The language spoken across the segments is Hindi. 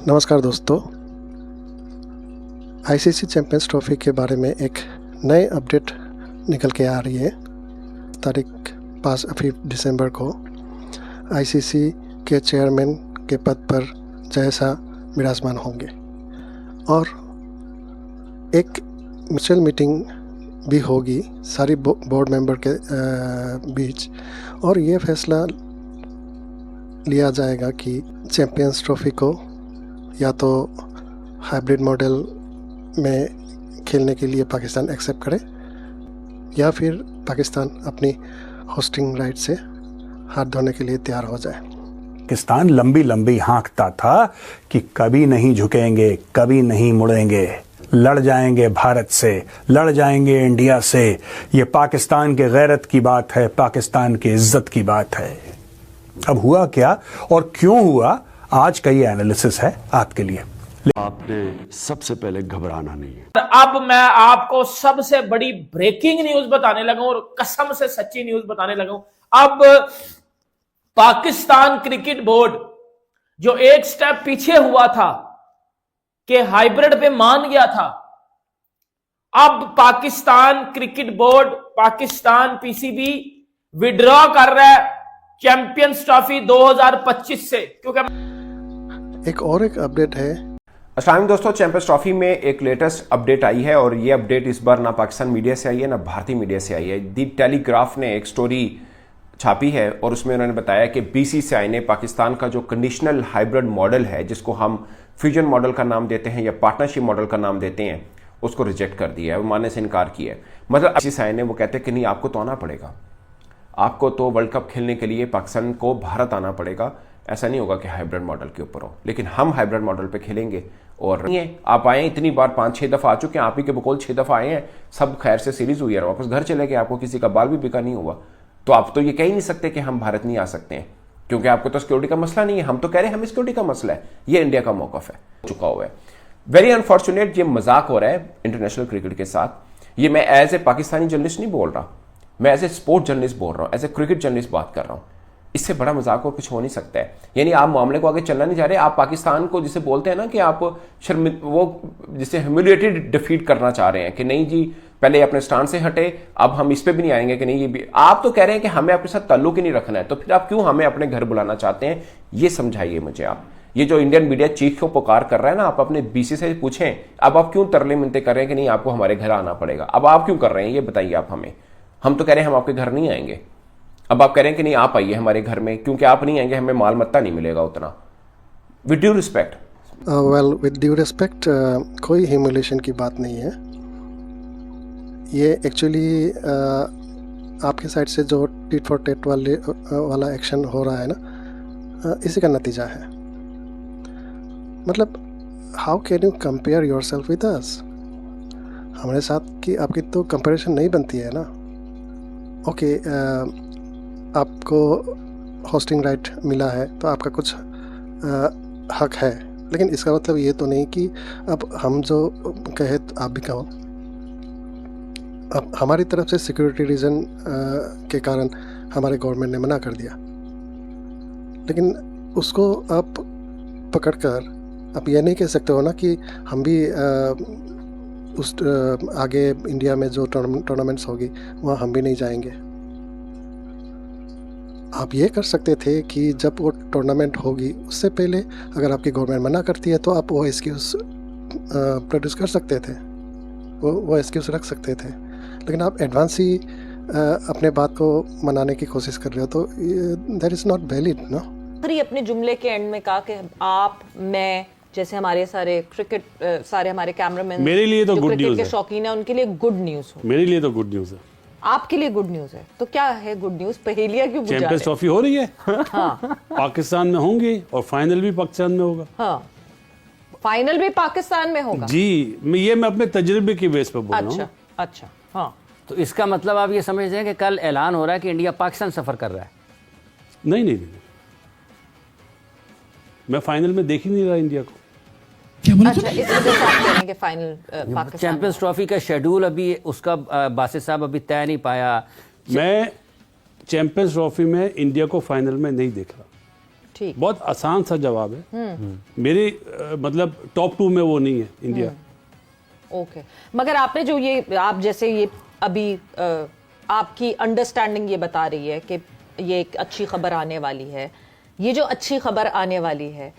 नमस्कार दोस्तों, आईसीसी चैंपियंस ट्रॉफी के बारे में एक नए अपडेट निकल के आ रही है। तारीख 5 दिसंबर को आईसीसी के चेयरमैन के पद पर जय शाह विराजमान होंगे और एक म्यूचुअल मीटिंग भी होगी सारी बोर्ड मेंबर के बीच, और ये फैसला लिया जाएगा कि चैंपियंस ट्रॉफी को या तो हाइब्रिड मॉडल में खेलने के लिए पाकिस्तान एक्सेप्ट करे या फिर पाकिस्तान अपनी होस्टिंग राइट से हाथ धोने के लिए तैयार हो जाए। पाकिस्तान लंबी लंबी हाँकता था कि कभी नहीं झुकेंगे, कभी नहीं मुड़ेंगे, लड़ जाएंगे भारत से, लड़ जाएंगे इंडिया से। ये पाकिस्तान के गैरत की बात है, पाकिस्तान की इज्जत की बात है। अब हुआ क्या और क्यों हुआ, आज का ये एनालिसिस है आपके लिए। आपने सबसे पहले घबराना नहीं है। अब मैं आपको सबसे बड़ी ब्रेकिंग न्यूज बताने लगा हूं और कसम से सच्ची न्यूज बताने लगा हूं। अब पाकिस्तान क्रिकेट बोर्ड जो एक स्टेप पीछे हुआ था कि हाइब्रिड पे मान गया था, अब Pakistan cricket board, Pakistan PCB withdraw कर रहा है चैंपियंस ट्रॉफी 2025 से। क्योंकि एक अपडेट है। अस्सलाम दोस्तों, चैंपियंस ट्रॉफी में एक लेटेस्ट अपडेट आई है और ये अपडेट इस बार ना पाकिस्तान मीडिया से आई है ना भारतीय मीडिया से आई है। दी टेलीग्राफ ने एक स्टोरी छापी है और उसमें उन्होंने बताया कि बीसीसीआई ने पाकिस्तान का जो कंडीशनल हाइब्रिड मॉडल है, जिसको हम फ्यूजन मॉडल का नाम देते हैं या पार्टनरशिप मॉडल का नाम देते हैं, उसको रिजेक्ट कर दिया है, वो मानने से इनकार किया है। मतलब बीसीसीआई ने वो कहते हैं कि नहीं, आपको तो आना पड़ेगा, आपको तो वर्ल्ड कप खेलने के लिए पाकिस्तान को भारत आना पड़ेगा। ऐसा नहीं होगा कि हाइब्रिड मॉडल के ऊपर हो, लेकिन हम हाइब्रिड मॉडल पे खेलेंगे। और आप आए इतनी बार, 5-6 दफा आ चुके हैं, आप ही के बकौल 6 दफा आए हैं, सब खैर से सीरीज हुई है, वापस घर चले गए, आपको किसी का बाल भी बिका नहीं हुआ। तो आप तो ये कह ही नहीं सकते कि हम भारत नहीं आ सकते हैं, क्योंकि आपको तो सिक्योरिटी का मसला नहीं है। हम तो कह रहे हैं हमें सिक्योरिटी का मसला है, ये इंडिया का मौकफ है, चुका हुआ है। वेरी अनफॉर्चुनेट, ये मजाक हो रहा है इंटरनेशनल क्रिकेट के साथ। ये मैं एज ए पाकिस्तानी जर्नलिस्ट नहीं बोल रहा, मैं एज ए स्पोर्ट जर्नलिस्ट बोल रहा हूँ, एज ए क्रिकेट जर्नलिस्ट बात कर रहा हूँ। इससे बड़ा मजाक और कुछ हो नहीं सकता है। यानी आप मामले को आगे चलना नहीं जा रहे, आप पाकिस्तान को जिसे बोलते हैं ना कि आप वो जिसे ह्यूमिलिएटेड डिफीट करना चाह रहे हैं कि नहीं जी, पहले अपने स्टैंड से हटे, अब हम इस पे भी नहीं आएंगे कि नहीं ये भी। आप तो कह रहे हैं कि हमें आपके साथ ताल्लुक ही नहीं रखना है, तो फिर आप क्यों हमें अपने घर बुलाना चाहते हैं, ये समझाइए मुझे आप। ये जो इंडियन मीडिया चीखों पुकार कर रहा है ना, आप अपने बीसी से पूछें, अब आप क्यों तरले मिनते कर रहे हैं कि नहीं आपको हमारे घर आना पड़ेगा। अब आप क्यों कर रहे हैं ये बताइए आप हमें। हम तो कह रहे हैं हम आपके घर नहीं आएंगे, अब आप कह रहे हैं कि नहीं आप आइए हमारे घर में, क्योंकि आप नहीं आएंगे हमें माल मत्ता नहीं मिलेगा उतना। With due respect, well with due respect, कोई ह्यूमिलेशन की बात नहीं है। ये एक्चुअली आपके साइड से जो टिट फॉर टेट वाला एक्शन हो रहा है ना, इसी का नतीजा है। मतलब how can you compare your self with us. हमारे साथ की आपकी तो कंपेरिजन नहीं बनती है ना। ओके, आपको होस्टिंग राइट मिला है तो आपका कुछ हक है, लेकिन इसका मतलब ये तो नहीं कि अब हम जो कहे तो आप भी कहो। अब हमारी तरफ से सिक्योरिटी रीज़न के कारण हमारे गवर्नमेंट ने मना कर दिया, लेकिन उसको आप पकड़कर आप ये नहीं कह सकते हो ना कि हम भी उस आगे इंडिया में जो टूर्नामेंट्स होगी वहाँ हम भी नहीं जाएंगे। आप ये कर सकते थे कि जब वो टूर्नामेंट होगी उससे पहले अगर आपकी गवर्नमेंट मना करती है तो आप वो एक्सक्यूज़ प्रोड्यूस कर सकते थे, वो एक्सक्यूज़ रख सकते थे। लेकिन आप एडवांस ही अपने बात को मनाने की कोशिश कर रहे हो, तो दैट इज़ नॉट वैलिड ना। अपने जुमले के एंड में कहा कि आप, मैं जैसे हमारे सारे क्रिकेट सारे हमारे कैमरामैन, मेरे लिए तो गुड न्यूज़ है, शौकीन है, उनके लिए गुड न्यूज़ हो। मेरे लिए तो गुड न्यूज़ है, आपके लिए गुड न्यूज़ है। तो क्या है गुड न्यूज़? पहेलियां क्यों बुझा रहे? चैंपियंस ट्रॉफी हो रही है। हाँ, पाकिस्तान में होंगी और फाइनल भी पाकिस्तान में होगा। हाँ, फाइनल भी पाकिस्तान में होगा जी। मैं अपने तजुर्बे की बेस पर बोल रहा हूँ। अच्छा, हाँ। तो इसका मतलब आप ये समझते हैं कि कल ऐलान हो रहा है कि इंडिया पाकिस्तान सफर कर रहा है? नहीं, मैं फाइनल में देख ही नहीं रहा इंडिया को। अच्छा, इस वजह से आप कह रहे हैं कि फाइनल पाकिस्तान। चैंपियंस ट्रॉफी का शेड्यूल अभी उसका बासित साहब अभी तय नहीं पाया। मैं चैंपियंस ट्रॉफी में इंडिया को फाइनल में नहीं देख रहा। ठीक। बहुत आसान सा जवाब है। मेरी मतलब टॉप 2 में वो नहीं है इंडिया। ओके, मगर आपने जो ये आप जैसे ये अभी आपकी अंडरस्टैंडिंग ये बता रही है कि ये एक अच्छी खबर आने वाली है, ये जो अच्छी खबर आने वाली है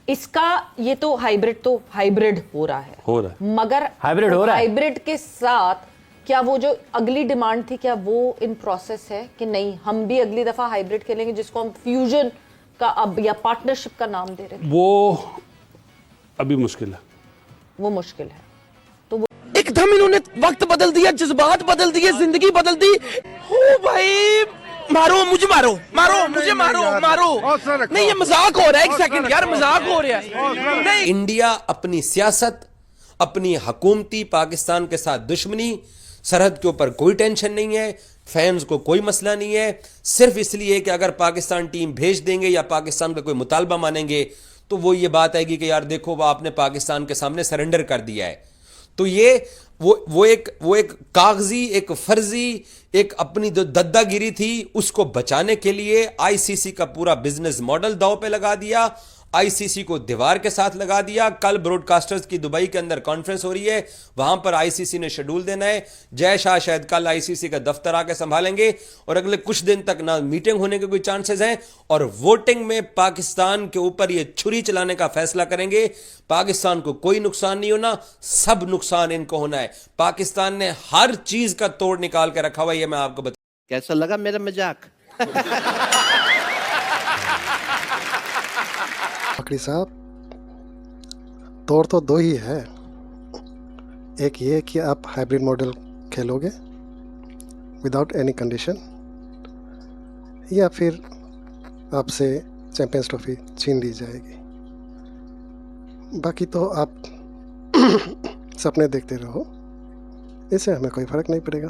इसका ये तो हाइब्रिड हो रहा है, मगर हाइब्रिड हो रहा है। हाइब्रिड के साथ क्या वो जो अगली डिमांड थी क्या वो इन प्रोसेस है कि नहीं हम भी अगली दफा हाइब्रिड खेलेंगे जिसको हम फ्यूजन का अब या पार्टनरशिप का नाम दे रहे हैं? वो अभी मुश्किल है, वो मुश्किल है। एकदम इन्होंने वक्त बदल दिया, जज्बात बदल दिए, जिंदगी बदल दी। ओ भाई मारो मुझे, मारो मारो मुझे, मारो मारो। नहीं ये मजाक हो रहा है, एक सेकंड यार, मजाक हो रहा है। नहीं, इंडिया अपनी सियासत, अपनी हुकूमती पाकिस्तान के साथ दुश्मनी, सरहद के ऊपर कोई टेंशन नहीं है, फैंस को कोई मसला नहीं है, सिर्फ इसलिए कि अगर पाकिस्तान टीम भेज देंगे या पाकिस्तान का कोई मुतालबा मानेंगे तो वो ये बात आएगी कि यार देखो वो आपने पाकिस्तान के सामने सरेंडर कर दिया है। तो ये वो एक कागजी, एक फर्जी, एक अपनी जो दद्दागिरी थी उसको बचाने के लिए आईसीसी का पूरा बिजनेस मॉडल दांव पे लगा दिया, आईसीसी को दीवार के साथ लगा दिया। कल ब्रॉडकास्टर्स की दुबई के अंदर कॉन्फ्रेंस हो रही है, वहां पर आईसीसी ने शेड्यूल देना है। जय शाह शायद कल आईसीसी का दफ्तर आके संभालेंगे और अगले कुछ दिन तक ना मीटिंग होने के कोई चांसेस हैं और वोटिंग में पाकिस्तान के ऊपर ये छुरी चलाने का फैसला करेंगे। पाकिस्तान को कोई नुकसान नहीं होना, सब नुकसान इनको होना है। पाकिस्तान ने हर चीज का तोड़ निकाल के रखा हुआ है, ये मैं आपको बता। कैसा लगा मेरा मजाक? फकरी साहब, तौर तो दो ही है, एक ये कि आप हाइब्रिड मॉडल खेलोगे विदाउट एनी कंडीशन, या फिर आपसे चैंपियंस ट्रॉफी छीन ली जाएगी। बाकी तो आप सपने देखते रहो, इससे हमें कोई फर्क नहीं पड़ेगा।